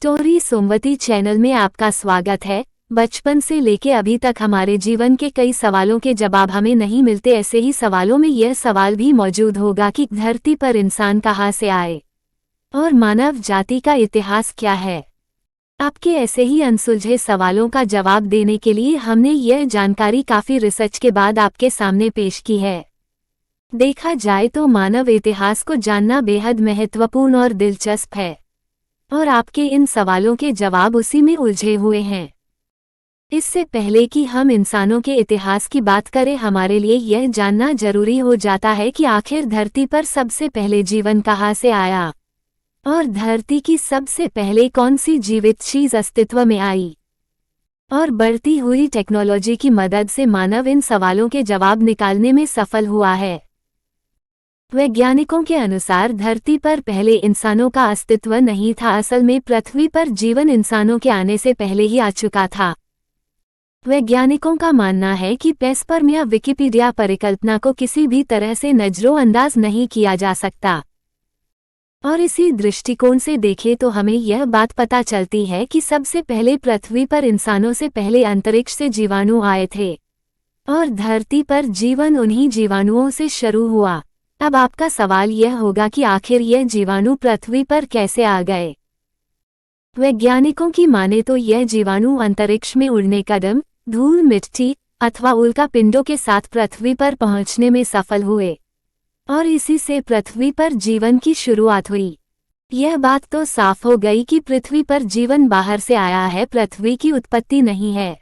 टोरी सोमवती channel में आपका स्वागत है। बचपन से लेके अभी तक हमारे जीवन के कई सवालों के जवाब हमें नहीं मिलते। ऐसे ही सवालों में यह सवाल भी मौजूद होगा कि धरती पर इंसान कहाँ से आए और मानव जाति का इतिहास क्या है। आपके ऐसे ही अनसुलझे सवालों का जवाब देने के लिए हमने यह जानकारी काफ़ी रिसर्च के बाद आपके सामने पेश की है। देखा जाए तो मानव इतिहास को जानना बेहद महत्वपूर्ण और दिलचस्प है, और आपके इन सवालों के जवाब उसी में उलझे हुए हैं। इससे पहले कि हम इंसानों के इतिहास की बात करें, हमारे लिए यह जानना जरूरी हो जाता है कि आखिर धरती पर सबसे पहले जीवन कहाँ से आया और धरती की सबसे पहले कौन सी जीवित चीज अस्तित्व में आई। और बढ़ती हुई टेक्नोलॉजी की मदद से मानव इन सवालों के जवाब निकालने में सफल हुआ है। वैज्ञानिकों के अनुसार धरती पर पहले इंसानों का अस्तित्व नहीं था। असल में पृथ्वी पर जीवन इंसानों के आने से पहले ही आ चुका था। वैज्ञानिकों का मानना है कि पेस्पर्म या विकिपीडिया परिकल्पना को किसी भी तरह से नजरोअंदाज नहीं किया जा सकता, और इसी दृष्टिकोण से देखें तो हमें यह बात पता चलती है कि सबसे पहले पृथ्वी पर इंसानों से पहले अंतरिक्ष से जीवाणु आए थे और धरती पर जीवन उन्हीं जीवाणुओं से शुरू हुआ। अब आपका सवाल यह होगा कि आखिर यह जीवाणु पृथ्वी पर कैसे आ गए। वैज्ञानिकों की माने तो यह जीवाणु अंतरिक्ष में उड़ने कदम, धूल, मिट्टी अथवा उल्कापिंडों के साथ पृथ्वी पर पहुंचने में सफल हुए, और इसी से पृथ्वी पर जीवन की शुरुआत हुई। यह बात तो साफ हो गई कि पृथ्वी पर जीवन बाहर से आया है, पृथ्वी की उत्पत्ति नहीं है।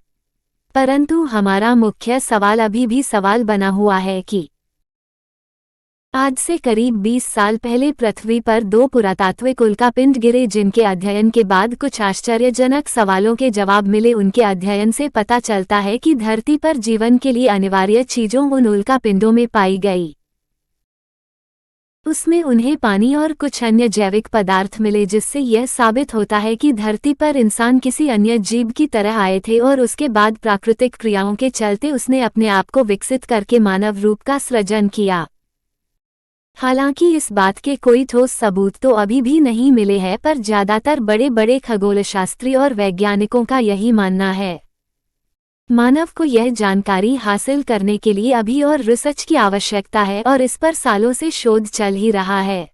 परंतु हमारा मुख्य सवाल अभी भी सवाल बना हुआ है कि आज से करीब 20 साल पहले पृथ्वी पर 2 पुरातात्विक उल्कापिंड गिरे, जिनके अध्ययन के बाद कुछ आश्चर्यजनक सवालों के जवाब मिले। उनके अध्ययन से पता चलता है कि धरती पर जीवन के लिए अनिवार्य चीजों उन उल्कापिंडों में पाई गई। उसमें उन्हें पानी और कुछ अन्य जैविक पदार्थ मिले, जिससे यह साबित होता है कि धरती पर इंसान किसी अन्य जीव की तरह आए थे और उसके बाद प्राकृतिक क्रियाओं के चलते उसने अपने आप को विकसित करके मानव रूप का सृजन किया। हालांकि इस बात के कोई ठोस सबूत तो अभी भी नहीं मिले हैं, पर ज्यादातर बड़े बड़े खगोलशास्त्री और वैज्ञानिकों का यही मानना है। मानव को यह जानकारी हासिल करने के लिए अभी और रिसर्च की आवश्यकता है, और इस पर सालों से शोध चल ही रहा है।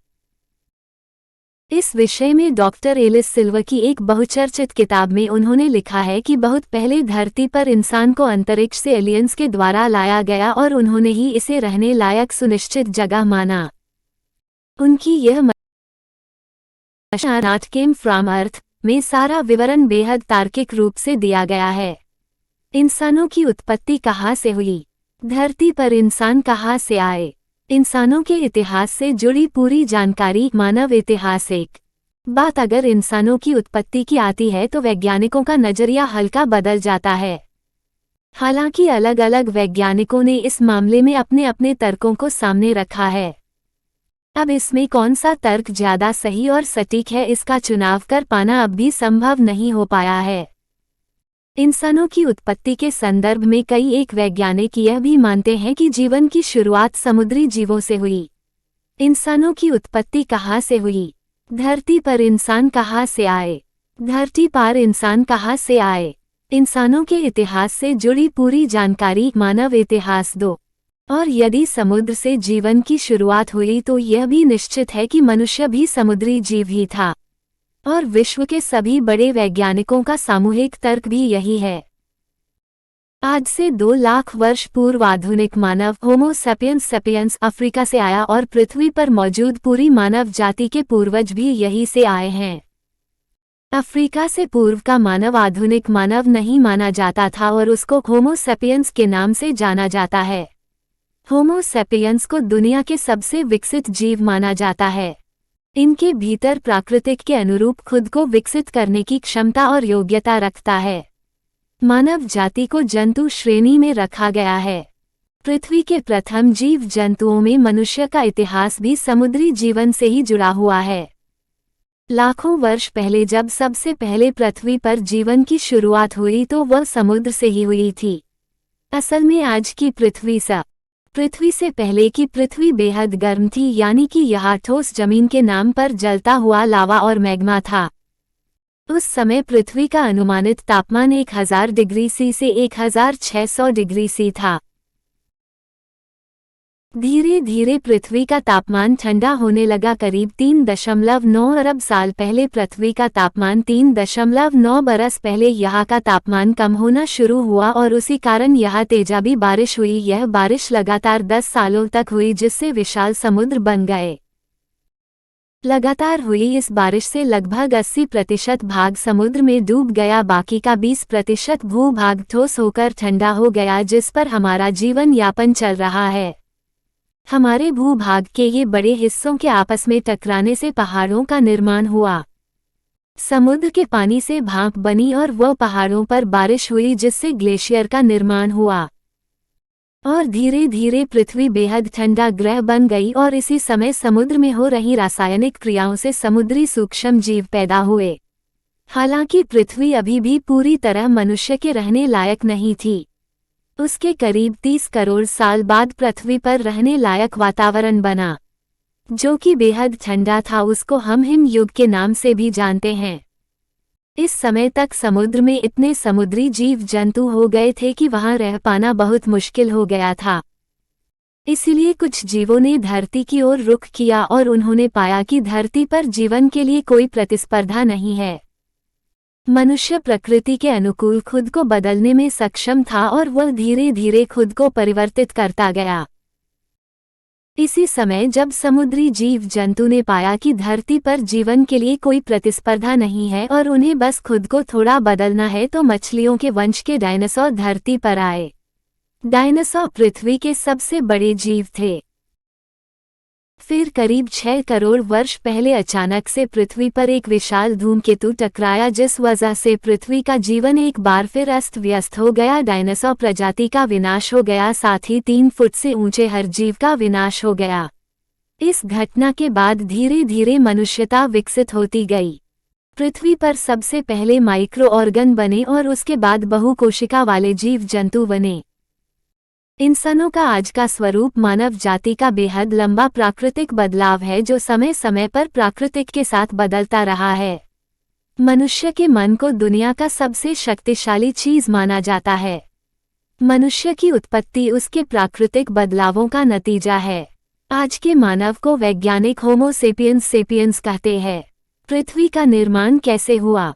इस विषय में डॉक्टर एलिस सिल्वर की एक बहुचर्चित किताब में उन्होंने लिखा है कि बहुत पहले धरती पर इंसान को अंतरिक्ष से एलियंस के द्वारा लाया गया और उन्होंने ही इसे रहने लायक सुनिश्चित जगह माना। उनकी यह नॉट केम फ्रॉम अर्थ में सारा विवरण बेहद तार्किक रूप से दिया गया है। इंसानों की उत्पत्ति कहाँ से हुई, धरती पर इंसान कहाँ से आए, इंसानों के इतिहास से जुड़ी पूरी जानकारी। मानव इतिहास एक बात अगर इंसानों की उत्पत्ति की आती है तो वैज्ञानिकों का नजरिया हल्का बदल जाता है। हालांकि अलग अलग वैज्ञानिकों ने इस मामले में अपने अपने तर्कों को सामने रखा है। अब इसमें कौन सा तर्क ज्यादा सही और सटीक है, इसका चुनाव कर पाना अब भी संभव नहीं हो पाया है। इंसानों की उत्पत्ति के संदर्भ में कई एक वैज्ञानिक यह भी मानते हैं कि जीवन की शुरुआत समुद्री जीवों से हुई। इंसानों की उत्पत्ति कहाँ से हुई, धरती पर इंसान कहाँ से आए, धरती पर इंसान कहाँ से आए, इंसानों के इतिहास से जुड़ी पूरी जानकारी। मानव इतिहास 2, और यदि समुद्र से जीवन की शुरुआत हुई तो यह भी निश्चित है कि मनुष्य भी समुद्री जीव ही था, और विश्व के सभी बड़े वैज्ञानिकों का सामूहिक तर्क भी यही है। आज से 2 लाख वर्ष पूर्व आधुनिक मानव होमो सैपियंस सैपियंस अफ्रीका से आया, और पृथ्वी पर मौजूद पूरी मानव जाति के पूर्वज भी यहीं से आए हैं। अफ्रीका से पूर्व का मानव आधुनिक मानव नहीं माना जाता था और उसको होमो सैपियंस के नाम से जाना जाता है। होमो सैपियंस को दुनिया के सबसे विकसित जीव माना जाता है। इनके भीतर प्राकृतिक के अनुरूप खुद को विकसित करने की क्षमता और योग्यता रखता है। मानव जाति को जंतु श्रेणी में रखा गया है। पृथ्वी के प्रथम जीव जंतुओं में मनुष्य का इतिहास भी समुद्री जीवन से ही जुड़ा हुआ है। लाखों वर्ष पहले जब सबसे पहले पृथ्वी पर जीवन की शुरुआत हुई तो वह समुद्र से ही हुई थी। असल में आज की पृथ्वी से पहले की पृथ्वी बेहद गर्म थी, यानी कि यह ठोस जमीन के नाम पर जलता हुआ लावा और मैग्मा था। उस समय पृथ्वी का अनुमानित तापमान 1000 डिग्री सी से 1600 डिग्री सी था। धीरे धीरे पृथ्वी का तापमान ठंडा होने लगा। करीब 3.9 अरब साल पहले पृथ्वी का तापमान 3.9 बरस पहले यहाँ का तापमान कम होना शुरू हुआ और उसी कारण यहाँ तेजाबी बारिश हुई। यह बारिश लगातार 10 सालों तक हुई, जिससे विशाल समुद्र बन गए। लगातार हुई इस बारिश से लगभग 80% भाग समुद्र में डूब गया। बाकी का 20% भूभाग ठोस होकर ठंडा हो गया, जिस पर हमारा जीवन यापन चल रहा है। हमारे भूभाग के ये बड़े हिस्सों के आपस में टकराने से पहाड़ों का निर्माण हुआ। समुद्र के पानी से भाप बनी और वह पहाड़ों पर बारिश हुई, जिससे ग्लेशियर का निर्माण हुआ और धीरे धीरे पृथ्वी बेहद ठंडा ग्रह बन गई। और इसी समय समुद्र में हो रही रासायनिक क्रियाओं से समुद्री सूक्ष्म जीव पैदा हुए। हालांकि पृथ्वी अभी भी पूरी तरह मनुष्य के रहने लायक नहीं थी। उसके करीब 30 करोड़ साल बाद पृथ्वी पर रहने लायक वातावरण बना, जो कि बेहद ठंडा था। उसको हम हिम युग के नाम से भी जानते हैं। इस समय तक समुद्र में इतने समुद्री जीव जंतु हो गए थे कि वहां रह पाना बहुत मुश्किल हो गया था। इसलिए कुछ जीवों ने धरती की ओर रुख किया और उन्होंने पाया कि धरती पर जीवन के लिए कोई प्रतिस्पर्धा नहीं है। मनुष्य प्रकृति के अनुकूल खुद को बदलने में सक्षम था और वह धीरे धीरे खुद को परिवर्तित करता गया। इसी समय जब समुद्री जीव जंतु ने पाया कि धरती पर जीवन के लिए कोई प्रतिस्पर्धा नहीं है और उन्हें बस खुद को थोड़ा बदलना है, तो मछलियों के वंश के डायनासोर धरती पर आए। डायनासोर पृथ्वी के सबसे बड़े जीव थे। फिर करीब 6 करोड़ वर्ष पहले अचानक से पृथ्वी पर एक विशाल धूमकेतु टकराया, जिस वजह से पृथ्वी का जीवन एक बार फिर अस्त व्यस्त हो गया। डायनासोर प्रजाति का विनाश हो गया, साथ ही 3 फुट से ऊंचे हर जीव का विनाश हो गया। इस घटना के बाद धीरे धीरे मनुष्यता विकसित होती गई। पृथ्वी पर सबसे पहले माइक्रो ऑर्गन बने और उसके बाद बहुकोशिका वाले जीव जंतु बने। इंसानों का आज का स्वरूप मानव जाति का बेहद लंबा प्राकृतिक बदलाव है, जो समय समय पर प्राकृतिक के साथ बदलता रहा है। मनुष्य के मन को दुनिया का सबसे शक्तिशाली चीज माना जाता है। मनुष्य की उत्पत्ति उसके प्राकृतिक बदलावों का नतीजा है। आज के मानव को वैज्ञानिक होमो सेपियंस सेपियंस कहते हैं। पृथ्वी का निर्माण कैसे हुआ?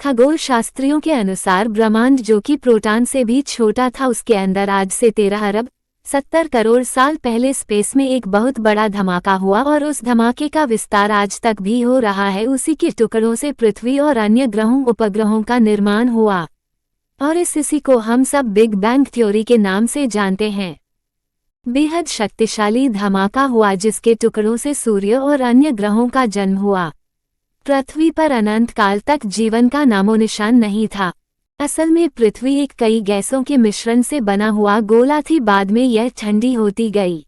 खगोल शास्त्रियों के अनुसार ब्रह्मांड, जो कि प्रोटॉन से भी छोटा था, उसके अंदर आज से 13 अरब 70 करोड़ साल पहले स्पेस में एक बहुत बड़ा धमाका हुआ और उस धमाके का विस्तार आज तक भी हो रहा है। उसी के टुकड़ों से पृथ्वी और अन्य ग्रहों उपग्रहों का निर्माण हुआ और इसी को हम सब बिग बैंग थ्योरी के नाम से जानते हैं। बेहद शक्तिशाली धमाका हुआ जिसके टुकड़ों से सूर्य और अन्य ग्रहों का जन्म हुआ। पृथ्वी पर अनंत काल तक जीवन का नामोनिशान नहीं था। असल में पृथ्वी एक कई गैसों के मिश्रण से बना हुआ गोला थी। बाद में यह ठंडी होती गई।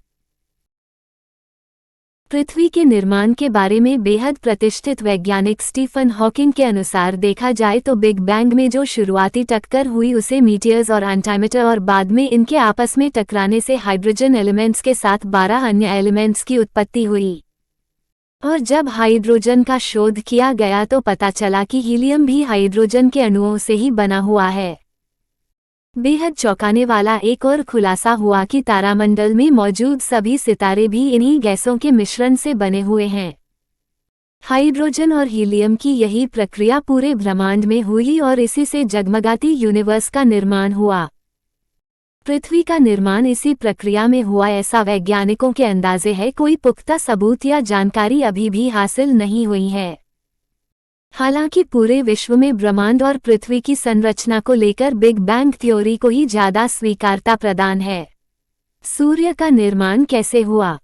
पृथ्वी के निर्माण के बारे में बेहद प्रतिष्ठित वैज्ञानिक स्टीफन हॉकिंग के अनुसार देखा जाए तो बिग बैंग में जो शुरुआती टक्कर हुई उसे मीटियर्स और एंटीमीटर और बाद में इनके आपस में टकराने से हाइड्रोजन एलिमेंट्स के साथ 12 अन्य एलिमेंट्स की उत्पत्ति हुई। और जब हाइड्रोजन का शोध किया गया तो पता चला कि हीलियम भी हाइड्रोजन के अणुओं से ही बना हुआ है। बेहद चौंकाने वाला एक और खुलासा हुआ कि तारामंडल में मौजूद सभी सितारे भी इन्हीं गैसों के मिश्रण से बने हुए हैं। हाइड्रोजन और हीलियम की यही प्रक्रिया पूरे ब्रह्मांड में हुई और इसी से जगमगाती यूनिवर्स का निर्माण हुआ। पृथ्वी का निर्माण इसी प्रक्रिया में हुआ, ऐसा वैज्ञानिकों के अंदाजे है। कोई पुख्ता सबूत या जानकारी अभी भी हासिल नहीं हुई है। हालांकि पूरे विश्व में ब्रह्मांड और पृथ्वी की संरचना को लेकर बिग बैंग थ्योरी को ही ज्यादा स्वीकारता प्रदान है। सूर्य का निर्माण कैसे हुआ?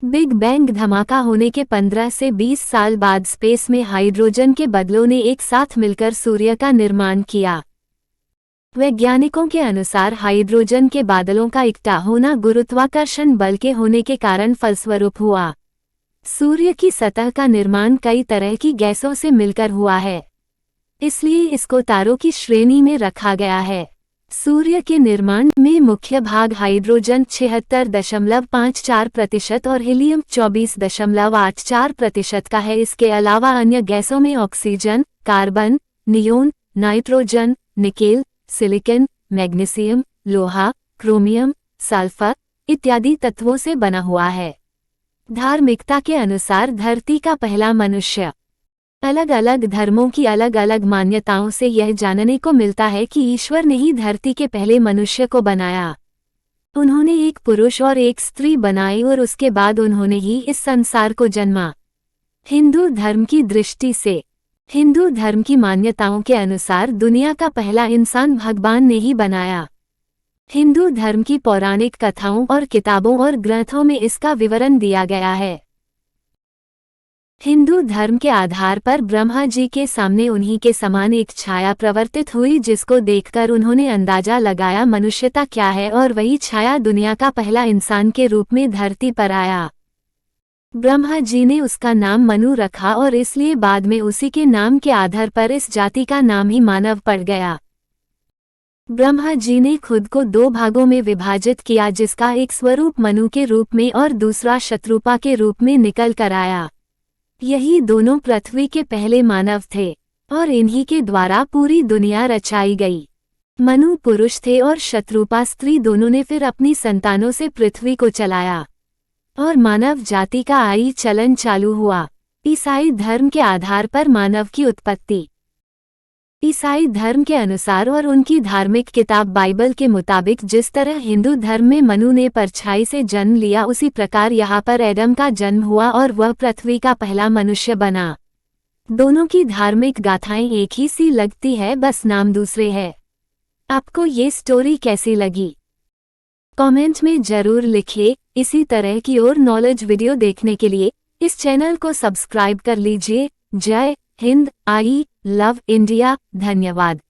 बिग बैंग धमाका होने के 15 से 20 साल बाद स्पेस में हाइड्रोजन के बदलों ने एक साथ मिलकर सूर्य का निर्माण किया। वैज्ञानिकों के अनुसार हाइड्रोजन के बादलों का इकट्ठा होना गुरुत्वाकर्षण बल के होने के कारण फलस्वरूप हुआ। सूर्य की सतह का निर्माण कई तरह की गैसों से मिलकर हुआ है, इसलिए इसको तारों की श्रेणी में रखा गया है। सूर्य के निर्माण में मुख्य भाग हाइड्रोजन 76.54% और हीलियम 24.84% का है। इसके अलावा अन्य गैसों में oxygen, carbon, neon, nitrogen, nickel, silicon, magnesium, लोहा, क्रोमियम, सल्फर इत्यादि तत्वों से बना हुआ है। धार्मिकता के अनुसार धरती का पहला मनुष्य। अलग अलग धर्मों की अलग अलग मान्यताओं से यह जानने को मिलता है कि ईश्वर ने ही धरती के पहले मनुष्य को बनाया। उन्होंने एक पुरुष और एक स्त्री बनाई और उसके बाद उन्होंने ही इस संसार को जन्मा। हिंदू धर्म की दृष्टि से हिंदू धर्म की मान्यताओं के अनुसार दुनिया का पहला इंसान भगवान ने ही बनाया। हिंदू धर्म की पौराणिक कथाओं और किताबों और ग्रंथों में इसका विवरण दिया गया है। हिंदू धर्म के आधार पर ब्रह्मा जी के सामने उन्हीं के समान एक छाया प्रवर्तित हुई, जिसको देखकर उन्होंने अंदाजा लगाया मनुष्यता क्या है, और वही छाया दुनिया का पहला इंसान के रूप में धरती पर आया। ब्रह्मा जी ने उसका नाम मनु रखा और इसलिए बाद में उसी के नाम के आधार पर इस जाति का नाम ही मानव पड़ गया। ब्रह्मा जी ने खुद को 2 भागों में विभाजित किया, जिसका एक स्वरूप मनु के रूप में और दूसरा शत्रुपा के रूप में निकल कर आया। यही दोनों पृथ्वी के पहले मानव थे और इन्हीं के द्वारा पूरी दुनिया रचाई गई। मनु पुरुष थे और शत्रुपा स्त्री। दोनों ने फिर अपनी संतानों से पृथ्वी को चलाया और मानव जाति का आई चलन चालू हुआ। ईसाई धर्म के आधार पर मानव की उत्पत्ति। ईसाई धर्म के अनुसार और उनकी धार्मिक किताब बाइबल के मुताबिक जिस तरह हिंदू धर्म में मनु ने परछाई से जन्म लिया, उसी प्रकार यहाँ पर एडम का जन्म हुआ और वह पृथ्वी का पहला मनुष्य बना। दोनों की धार्मिक गाथाएं एक ही सी लगती है, बस नाम दूसरे हैं। आपको ये स्टोरी कैसी लगी? कमेंट में जरूर लिखिए। इसी तरह की और नॉलेज वीडियो देखने के लिए इस चैनल को सब्सक्राइब कर लीजिए। जय हिंद। I love India. धन्यवाद।